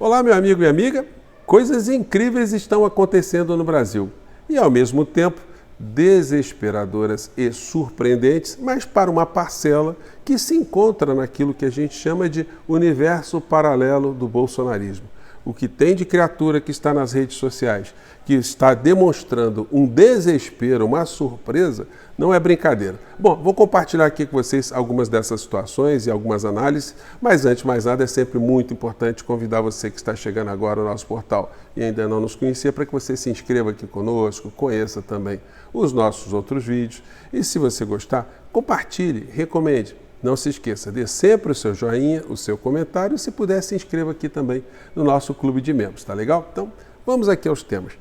Olá, meu amigo e amiga. Coisas incríveis estão acontecendo no Brasil e, ao mesmo tempo, desesperadoras e surpreendentes, mas para uma parcela que se encontra naquilo que a gente chama de universo paralelo do bolsonarismo. O que tem de criatura que está nas redes sociais, que está demonstrando um desespero, uma surpresa, não é brincadeira. Bom, vou compartilhar aqui com vocês algumas dessas situações e algumas análises, mas antes de mais nada é sempre muito importante convidar você que está chegando agora ao nosso portal e ainda não nos conhecia para que você se inscreva aqui conosco, conheça também os nossos outros vídeos e se você gostar, compartilhe, recomende. Não se esqueça, dê sempre o seu joinha, o seu comentário e se puder se inscreva aqui também no nosso clube de membros, tá legal? Então, vamos aqui aos temas.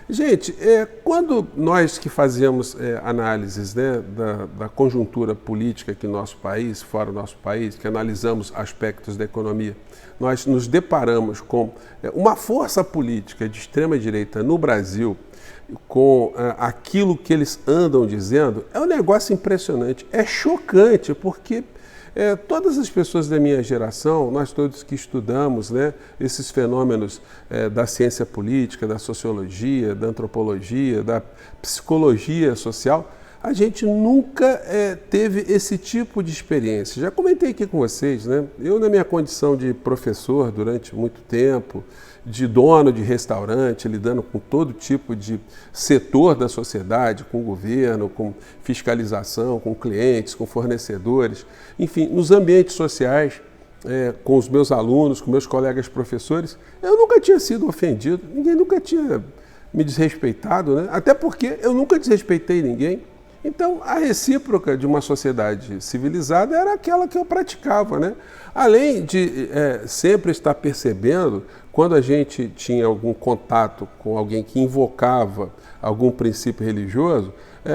Gente, quando nós que fazemos análises da conjuntura política aqui no nosso país, fora do nosso país, que analisamos aspectos da economia, nós nos deparamos com uma força política de extrema-direita no Brasil, com aquilo que eles andam dizendo, é um negócio impressionante, é chocante, porque todas as pessoas da minha geração, nós todos que estudamos esses fenômenos da ciência política, da sociologia, da antropologia, da psicologia social, a gente nunca teve esse tipo de experiência. Já comentei aqui com vocês, eu na minha condição de professor durante muito tempo, de dono de restaurante, lidando com todo tipo de setor da sociedade, com o governo, com fiscalização, com clientes, com fornecedores, enfim, nos ambientes sociais, com os meus alunos, com meus colegas professores, eu nunca tinha sido ofendido, ninguém nunca tinha me desrespeitado, até porque eu nunca desrespeitei ninguém. Então, a recíproca de uma sociedade civilizada era aquela que eu praticava, Além de sempre estar percebendo, quando a gente tinha algum contato com alguém que invocava algum princípio religioso,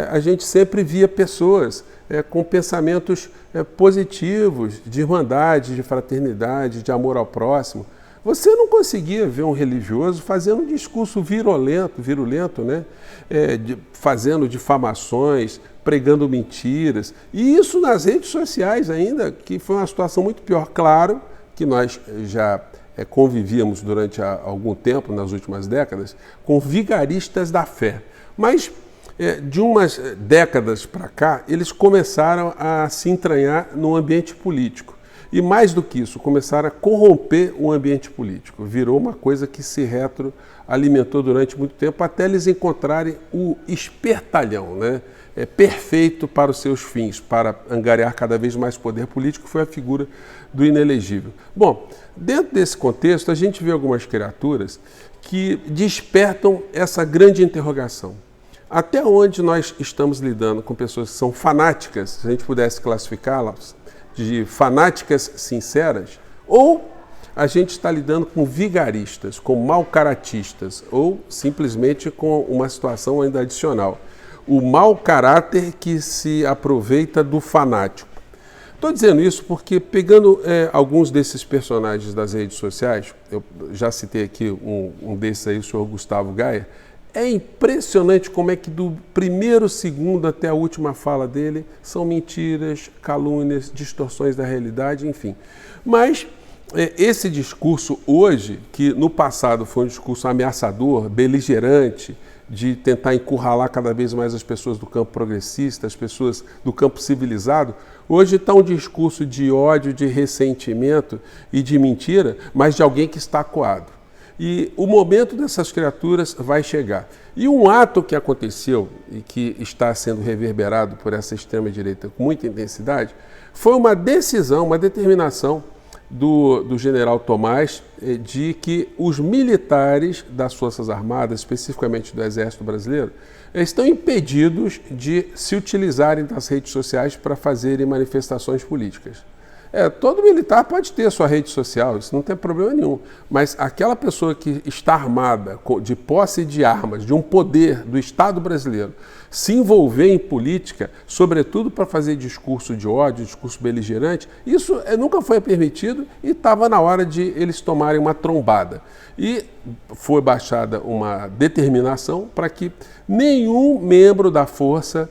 a gente sempre via pessoas com pensamentos positivos, de irmandade, de fraternidade, de amor ao próximo. Você não conseguia ver um religioso fazendo um discurso virulento, fazendo difamações, pregando mentiras. E isso nas redes sociais ainda, que foi uma situação muito pior. Claro que nós já convivíamos durante algum tempo, nas últimas décadas, com vigaristas da fé. Mas de umas décadas para cá, eles começaram a se entranhar no ambiente político. E mais do que isso, começaram a corromper o ambiente político. Virou uma coisa que se retroalimentou durante muito tempo, até eles encontrarem o espertalhão, perfeito para os seus fins, para angariar cada vez mais poder político, que foi a figura do inelegível. Bom, dentro desse contexto, a gente vê algumas criaturas que despertam essa grande interrogação. Até onde nós estamos lidando com pessoas que são fanáticas, se a gente pudesse classificá-las, de fanáticas sinceras, ou a gente está lidando com vigaristas, com mau-caratistas, ou simplesmente com uma situação ainda adicional. O mau caráter que se aproveita do fanático. Estou dizendo isso porque, pegando alguns desses personagens das redes sociais, eu já citei aqui um desses aí, o senhor Gustavo Gaia, é impressionante como é que do primeiro segundo até a última fala dele são mentiras, calúnias, distorções da realidade, enfim. Mas esse discurso hoje, que no passado foi um discurso ameaçador, beligerante, de tentar encurralar cada vez mais as pessoas do campo progressista, as pessoas do campo civilizado, hoje está um discurso de ódio, de ressentimento e de mentira, mas de alguém que está acuado. E o momento dessas criaturas vai chegar. E um ato que aconteceu e que está sendo reverberado por essa extrema-direita com muita intensidade foi uma decisão, uma determinação do general Tomás de que os militares das Forças Armadas, especificamente do Exército Brasileiro, estão impedidos de se utilizarem das redes sociais para fazerem manifestações políticas. Todo militar pode ter sua rede social, isso não tem problema nenhum, mas aquela pessoa que está armada, de posse de armas, de um poder do Estado brasileiro, se envolver em política, sobretudo para fazer discurso de ódio, discurso beligerante, isso nunca foi permitido e estava na hora de eles tomarem uma trombada. E foi baixada uma determinação para que nenhum membro da força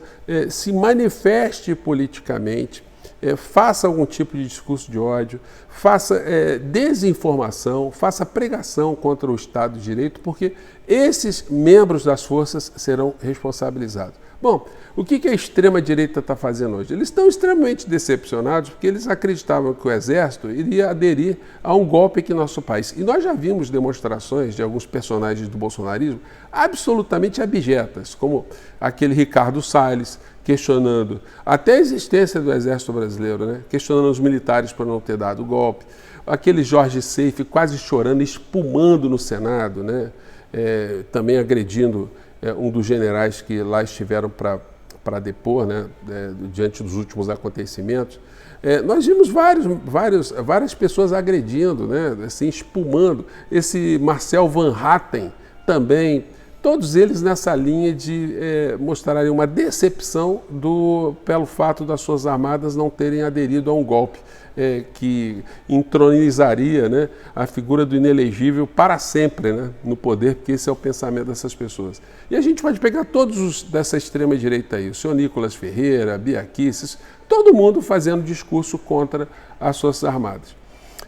se manifeste politicamente faça algum tipo de discurso de ódio, faça desinformação, faça pregação contra o Estado de Direito, porque esses membros das forças serão responsabilizados. Bom, o que a extrema-direita está fazendo hoje? Eles estão extremamente decepcionados porque eles acreditavam que o Exército iria aderir a um golpe aqui no nosso país. E nós já vimos demonstrações de alguns personagens do bolsonarismo absolutamente abjetas, como aquele Ricardo Salles, questionando até a existência do Exército Brasileiro, né? Questionando os militares por não ter dado o golpe. Aquele Jorge Seife quase chorando, espumando no Senado, né? Também agredindo um dos generais que lá estiveram para depor, né? Diante dos últimos acontecimentos. Nós vimos várias pessoas agredindo, né? Assim, espumando. Esse Marcel Van Hatten também. Todos eles nessa linha de mostrarem uma decepção pelo fato das suas armadas não terem aderido a um golpe que entronizaria, né, a figura do inelegível para sempre, né, no poder, porque esse é o pensamento dessas pessoas. E a gente pode pegar todos dessa extrema-direita aí, o senhor Nicolas Ferreira, Bia Kicis, todo mundo fazendo discurso contra as Forças Armadas.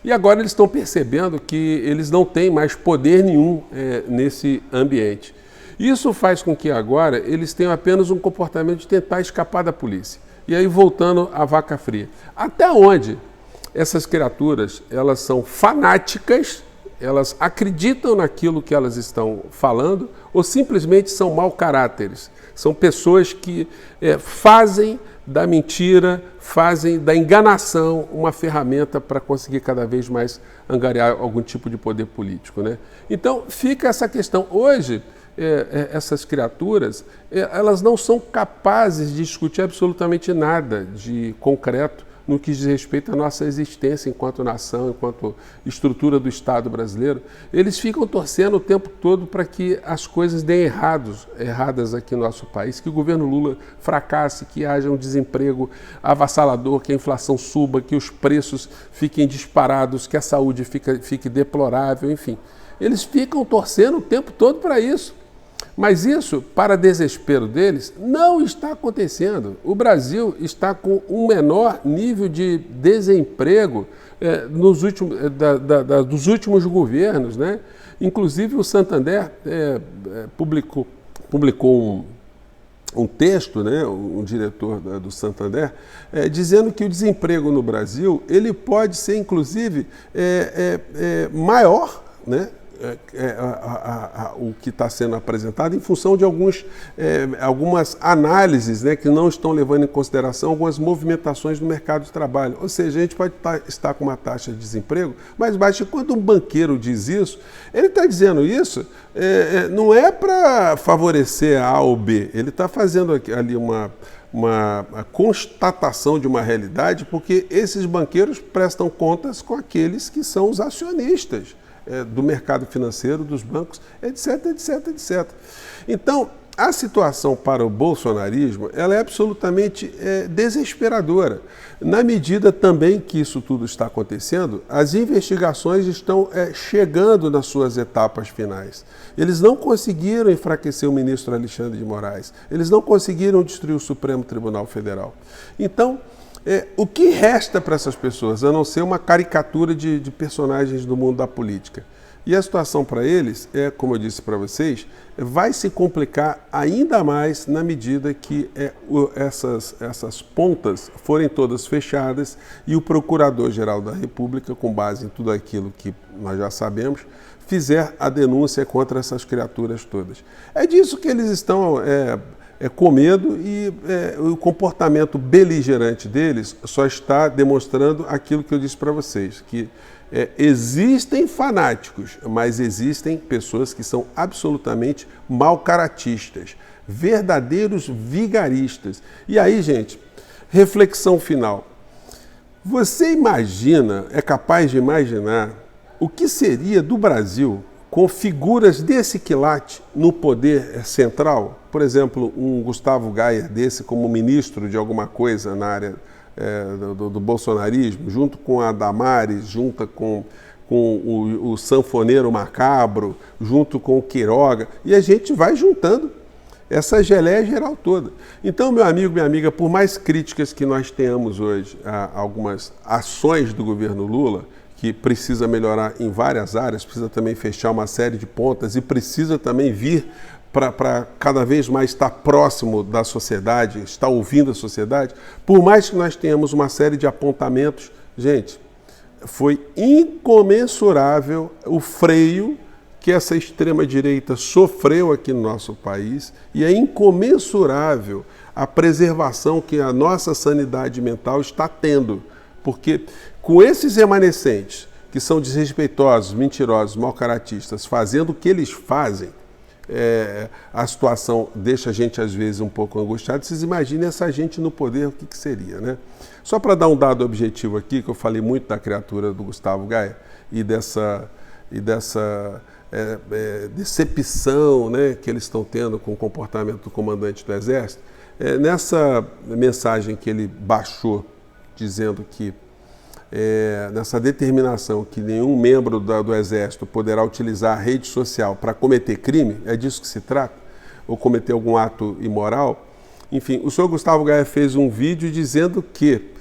E agora eles estão percebendo que eles não têm mais poder nenhum nesse ambiente. Isso faz com que agora eles tenham apenas um comportamento de tentar escapar da polícia. E aí, voltando à vaca fria. Até onde essas criaturas, elas são fanáticas, elas acreditam naquilo que elas estão falando, ou simplesmente são mau caráteres? São pessoas que fazem da mentira, fazem da enganação uma ferramenta para conseguir cada vez mais angariar algum tipo de poder político, né? Então, fica essa questão. Hoje, essas criaturas, elas não são capazes de discutir absolutamente nada de concreto no que diz respeito à nossa existência enquanto nação, enquanto estrutura do Estado brasileiro. Eles ficam torcendo o tempo todo para que as coisas deem erradas aqui no nosso país, que o governo Lula fracasse, que haja um desemprego avassalador, que a inflação suba, que os preços fiquem disparados, que a saúde fique deplorável, enfim. Eles ficam torcendo o tempo todo para isso. Mas isso, para desespero deles, não está acontecendo. O Brasil está com um menor nível de desemprego dos últimos governos, né? Inclusive o Santander publicou um texto, né, um diretor do Santander, dizendo que o desemprego no Brasil ele pode ser, inclusive, maior, né? O que está sendo apresentado em função de algumas análises, né, que não estão levando em consideração algumas movimentações no mercado de trabalho. Ou seja, a gente pode estar com uma taxa de desemprego mais baixa. Quando um banqueiro diz isso, ele está dizendo isso não é para favorecer A ou B, ele está fazendo ali uma constatação de uma realidade, porque esses banqueiros prestam contas com aqueles que são os acionistas do mercado financeiro, dos bancos, etc, etc, etc. Então, a situação para o bolsonarismo ela é absolutamente desesperadora. Na medida também que isso tudo está acontecendo, as investigações estão chegando nas suas etapas finais. Eles não conseguiram enfraquecer o ministro Alexandre de Moraes, eles não conseguiram destruir o Supremo Tribunal Federal. Então, o que resta para essas pessoas, a não ser uma caricatura de personagens do mundo da política? E a situação para eles, como eu disse para vocês, vai se complicar ainda mais na medida que essas pontas forem todas fechadas e o Procurador-Geral da República, com base em tudo aquilo que nós já sabemos, fizer a denúncia contra essas criaturas todas. É disso que eles estão com medo e o comportamento beligerante deles só está demonstrando aquilo que eu disse para vocês, que existem fanáticos, mas existem pessoas que são absolutamente mal-caratistas, verdadeiros vigaristas. E aí, gente, reflexão final. Você imagina, é capaz de imaginar, o que seria do Brasil com figuras desse quilate no poder central? Por exemplo, um Gustavo Gayer desse como ministro de alguma coisa na área do bolsonarismo, junto com a Damares, junto com o sanfoneiro Macabro, junto com o Queiroga, e a gente vai juntando essa geleia geral toda. Então, meu amigo, minha amiga, por mais críticas que nós tenhamos hoje a algumas ações do governo Lula, que precisa melhorar em várias áreas, precisa também fechar uma série de pontas e precisa também vir para cada vez mais estar próximo da sociedade, estar ouvindo a sociedade, por mais que nós tenhamos uma série de apontamentos, gente, foi incomensurável o freio que essa extrema-direita sofreu aqui no nosso país e é incomensurável a preservação que a nossa sanidade mental está tendo. Porque com esses remanescentes, que são desrespeitosos, mentirosos, mal-caratistas, fazendo o que eles fazem, a situação deixa a gente, às vezes, um pouco angustiado. Vocês imaginem essa gente no poder, o que seria, né? Só para dar um dado objetivo aqui, que eu falei muito da criatura do Gustavo Gaia e dessa decepção, né, que eles estão tendo com o comportamento do comandante do Exército. Nessa mensagem que ele baixou, dizendo que nessa determinação que nenhum membro do Exército poderá utilizar a rede social para cometer crime, é disso que se trata, ou cometer algum ato imoral. Enfim, o senhor Gustavo Gaia fez um vídeo dizendo que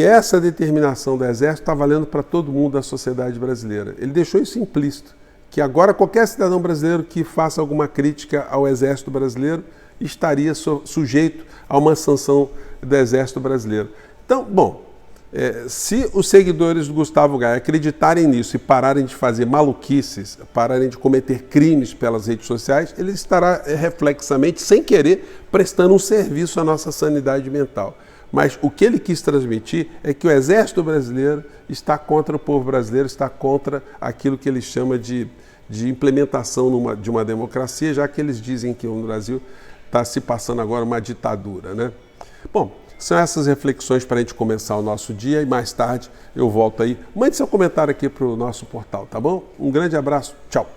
essa determinação do Exército está valendo para todo mundo da sociedade brasileira. Ele deixou isso implícito, que agora qualquer cidadão brasileiro que faça alguma crítica ao Exército brasileiro estaria sujeito a uma sanção do Exército brasileiro. Então, bom, se os seguidores do Gustavo Gaia acreditarem nisso e pararem de fazer maluquices, pararem de cometer crimes pelas redes sociais, ele estará reflexamente, sem querer, prestando um serviço à nossa sanidade mental. Mas o que ele quis transmitir é que o Exército brasileiro está contra o povo brasileiro, está contra aquilo que ele chama de implementação de uma democracia, já que eles dizem que no Brasil está se passando agora uma ditadura, né? Bom, são essas reflexões para a gente começar o nosso dia e mais tarde eu volto aí. Mande seu comentário aqui para o nosso portal, tá bom? Um grande abraço, tchau!